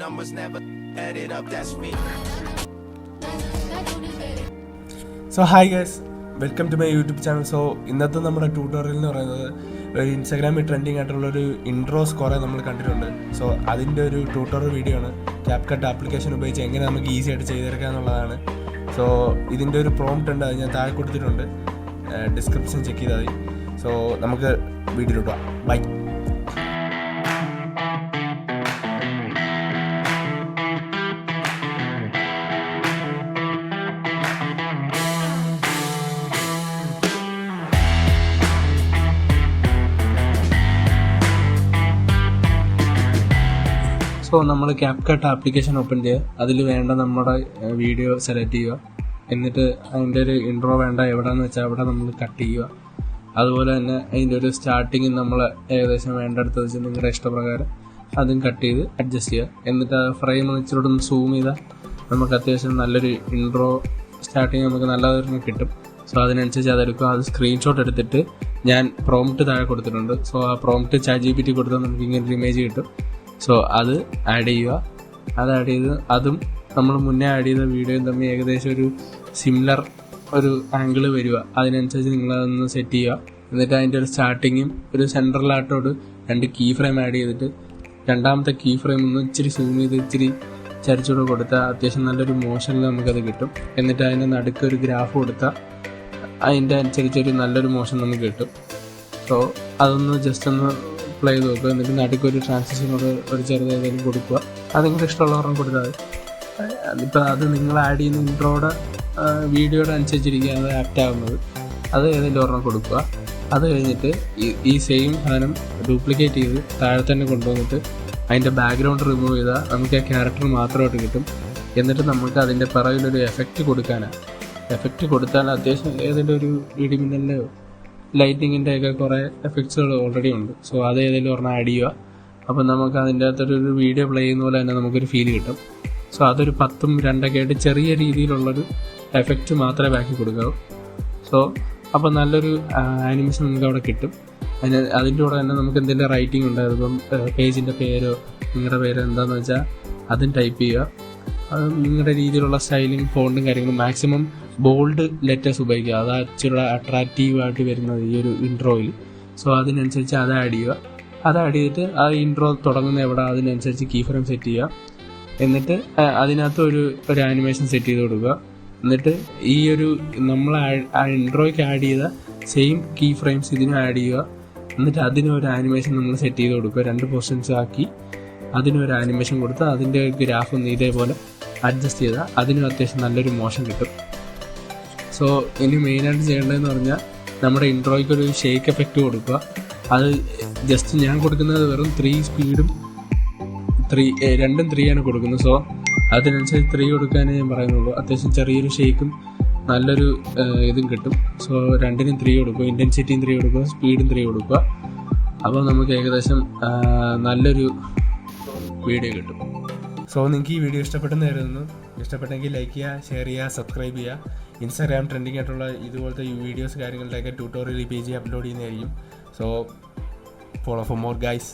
Numbers never added up, that's me. So hi guys, welcome to my YouTube channel. So ഇന്നത്തെ നമ്മുടെ tutorial എന്ന് പറയുന്നത് ഒരു ഇൻസ്റ്റാഗ്രാമിൽ ട്രെൻഡിങ് ആയിട്ടുള്ളൊരു ഇൻട്രോസ് കുറേ നമ്മൾ കണ്ടിട്ടുണ്ട്. സോ അതിൻ്റെ ഒരു ട്യൂട്ടോറിയൽ വീഡിയോ ആണ്. ക്യാപ്കട്ട് ആപ്ലിക്കേഷൻ ഉപയോഗിച്ച് എങ്ങനെ നമുക്ക് ഈസി ആയിട്ട് ചെയ്തെടുക്കുക എന്നുള്ളതാണ്. സോ ഇതിൻ്റെ ഒരു പ്രോംപ്റ്റ് ഉണ്ട്, അത് ഞാൻ താഴെ കൊടുത്തിട്ടുണ്ട്, ഡിസ്ക്രിപ്ഷൻ ചെക്ക് ചെയ്താൽ മതി. സോ നമുക്ക് വീഡിയോയിലോട്ട് പോകാം. ബൈ. സോ നമ്മൾ ക്യാപ്കട്ട് ആപ്ലിക്കേഷൻ ഓപ്പൺ ചെയ്യുക, അതിൽ വേണ്ട നമ്മുടെ വീഡിയോ സെലക്ട് ചെയ്യുക, എന്നിട്ട് അതിൻ്റെ ഒരു ഇൻട്രോ വേണ്ട എവിടെയെന്ന് വെച്ചാൽ അവിടെ നമ്മൾ കട്ട് ചെയ്യുക. അതുപോലെ തന്നെ അതിൻ്റെ ഒരു സ്റ്റാർട്ടിങ് നമ്മൾ ഏകദേശം വേണ്ടടുത്ത് വെച്ച് നിങ്ങളുടെ ഇഷ്ടപ്രകാരം അതും കട്ട് ചെയ്ത് അഡ്ജസ്റ്റ് ചെയ്യുക. എന്നിട്ട് ഫ്രെയിം വെച്ചിട്ട് ഒന്ന് സൂം ചെയ്താൽ നമുക്ക് അത്യാവശ്യം നല്ലൊരു ഇൻട്രോ സ്റ്റാർട്ടിങ് നമുക്ക് നല്ലതൊരെണ്ണം കിട്ടും. സോ അതിനനുസരിച്ച് അതെടുക്കുക. അത് സ്ക്രീൻഷോട്ട് എടുത്തിട്ട് ഞാൻ പ്രോംപ്റ്റ് താഴെ കൊടുത്തിട്ടുണ്ട്. സോ ആ പ്രോംപ്റ്റ് ChatGPT കൊടുത്താൽ നമുക്ക് ഇങ്ങനൊരു ഇമേജ് കിട്ടും. സോ അത് ആഡ് ചെയ്യുക. അത് ആഡ് ചെയ്ത് അതും നമ്മൾ മുന്നേ ആഡ് ചെയ്ത വീഡിയോയും തമ്മിൽ ഏകദേശം ഒരു സിമിലർ ഒരു ആംഗിൾ വരിക. അതിനനുസരിച്ച് നിങ്ങളതൊന്ന് സെറ്റ് ചെയ്യുക. എന്നിട്ട് അതിൻ്റെ ഒരു സ്റ്റാർട്ടിങ്ങും ഒരു സെൻട്രലായിട്ടോട് 2 കീ ഫ്രെയിം ആഡ് ചെയ്തിട്ട് രണ്ടാമത്തെ കീ ഫ്രെയിം ഒന്ന് ഇച്ചിരി സൂം ചെയ്ത് ഇച്ചിരി ചരിച്ചുകൂടെ കൊടുത്താൽ അത്യാവശ്യം നല്ലൊരു മോഷനിൽ നമുക്കത് കിട്ടും. എന്നിട്ട് അതിൻ്റെ നടുക്കൊരു ഗ്രാഫ് കൊടുത്താൽ അതിൻ്റെ അനുസരിച്ചൊരു നല്ലൊരു മോഷൻ നമുക്ക് കിട്ടും. സോ അതൊന്ന് ജസ്റ്റ് ഒന്ന് പ്ലേ ചെയ്ത് നോക്കുക. എന്നിട്ട് നടുക്കൊരു ട്രാൻസിഷനോട് ഒരു ചെറുത് ഏതെങ്കിലും കൊടുക്കുക. അത് നിങ്ങൾക്ക് ഇഷ്ടമുള്ളവരും കൊടുത്താൽ മതി. ഇപ്പോൾ അത് നിങ്ങൾ ആഡ് ചെയ്യുന്ന ഇൻട്രോയുടെ വീഡിയോയുടെ അനുസരിച്ചിരിക്കുകയാണ് അത് ആപ്റ്റ് ആകുന്നത്. അത് ഏതെങ്കിലും ഒരെണ്ണം കൊടുക്കുക. അത് കഴിഞ്ഞിട്ട് ഈ സെയിം സാധനം ഡ്യൂപ്ലിക്കേറ്റ് ചെയ്ത് താഴെ തന്നെ കൊണ്ടുവന്നിട്ട് അതിൻ്റെ ബാക്ക്ഗ്രൗണ്ട് റിമൂവ് ചെയ്താൽ നമുക്ക് ആ ക്യാരക്ടർ മാത്രമായിട്ട് കിട്ടും. എന്നിട്ട് നമുക്ക് അതിൻ്റെ പിറകിലൊരു എഫക്റ്റ് കൊടുക്കാനാണ്. എഫക്റ്റ് കൊടുത്താൽ അത്യാവശ്യം ഏതെങ്കിലും ഒരു ഇടിമിന്നലിൻ്റെയോ ലൈറ്റിങ്ങിൻ്റെ ഒക്കെ കുറേ എഫക്ട്സുകൾ ഓൾറെഡി ഉണ്ട്. സോ അത് ഏതെങ്കിലും ഒരെണ്ണം ആഡ് ചെയ്യുക. അപ്പം നമുക്ക് അതിൻ്റെ അകത്തൊരു വീഡിയോ പ്ലേ ചെയ്യുന്ന പോലെ തന്നെ നമുക്കൊരു ഫീൽ കിട്ടും. സോ അതൊരു 10ഉം 2ഒക്കെ ആയിട്ട് ചെറിയ രീതിയിലുള്ളൊരു എഫക്റ്റ് മാത്രമേ ബാക്കി കൊടുക്കാവൂ. സോ അപ്പോൾ നല്ലൊരു ആനിമേഷൻ നമുക്ക് അവിടെ കിട്ടും. അതിൻ്റെ കൂടെ തന്നെ നമുക്ക് എന്തെങ്കിലും റൈറ്റിംഗ് ഉണ്ടായിരുന്നു, പേജിൻ്റെ പേരോ നിങ്ങളുടെ പേരോ എന്താണെന്ന് വെച്ചാൽ അതും ടൈപ്പ് ചെയ്യുക. അത് നിങ്ങളുടെ രീതിയിലുള്ള സ്റ്റൈലിങ് ഫോണ്ടും കാര്യങ്ങളും മാക്സിമം ബോൾഡ് ലെറ്റേഴ്സ് ഉപയോഗിക്കുക. അത് ഇച്ചിരി അട്രാക്റ്റീവായിട്ട് വരുന്നത് ഈ ഒരു ഇൻട്രോയിൽ. സോ അതിനനുസരിച്ച് അത് ആഡ് ചെയ്യുക. അത് ആഡ് ചെയ്തിട്ട് ആ ഇൻട്രോ തുടങ്ങുന്ന എവിടെ അതിനനുസരിച്ച് കീ ഫ്രെയിം സെറ്റ് ചെയ്യുക. എന്നിട്ട് അതിനകത്ത് ഒരു ആനിമേഷൻ സെറ്റ് ചെയ്ത് കൊടുക്കുക. എന്നിട്ട് ഈ ഒരു നമ്മൾ ആ ഇൻട്രോയ്ക്ക് ആഡ് ചെയ്ത സെയിം കീ ഫ്രെയിംസ് ഇതിനും ആഡ് ചെയ്യുക. എന്നിട്ട് അതിനൊരു ആനിമേഷൻ നമ്മൾ സെറ്റ് ചെയ്ത് കൊടുക്കുക. 2 പോർഷൻസ് ആക്കി അതിനൊരു ആനിമേഷൻ കൊടുത്ത് അതിൻ്റെ ഗ്രാഫ് ഒന്ന് ഇതേപോലെ അഡ്ജസ്റ്റ് ചെയ്താൽ അതിനും അത്യാവശ്യം നല്ലൊരു മോഷൻ കിട്ടും. സോ ഇനി മെയിനായിട്ട് ചെയ്യേണ്ടതെന്ന് പറഞ്ഞാൽ നമ്മുടെ ഇൻട്രോയ്ക്കൊരു ഷേക്ക് എഫക്റ്റ് കൊടുക്കുക. അത് ജസ്റ്റ് ഞാൻ കൊടുക്കുന്നത് വെറും 3 സ്പീഡും 2ഉം 3 കൊടുക്കുന്നത്. സോ അതിനനുസരിച്ച് 3 കൊടുക്കാനേ ഞാൻ പറയുന്നുള്ളൂ. അത്യാവശ്യം ചെറിയൊരു ഷേക്കും നല്ലൊരു ഇതും കിട്ടും. സോ 2നും 3 കൊടുക്കുക, ഇൻറ്റൻസിറ്റിയും 3 കൊടുക്കുക, സ്പീഡും 3 കൊടുക്കുക. അപ്പോൾ നമുക്ക് ഏകദേശം നല്ലൊരു വീഡിയോ കിട്ടും. സോ നിങ്ങൾക്ക് ഈ വീഡിയോ ഇഷ്ടപ്പെട്ടെന്ന് കരുതുന്നു. ഇഷ്ടപ്പെട്ടെങ്കിൽ ലൈക്ക് ചെയ്യുക, ഷെയർ ചെയ്യുക, സബ്സ്ക്രൈബ് ചെയ്യുക. ഇൻസ്റ്റാഗ്രാം ട്രെൻഡിങ് ആയിട്ടുള്ള ഇതുപോലത്തെ വീഡിയോസ് കാര്യങ്ങളുടെയൊക്കെ ട്യൂട്ടോറിയൽ ഈ പേജിൽ അപ്ലോഡ് ചെയ്യുന്നതായിരിക്കും. So follow for more guys.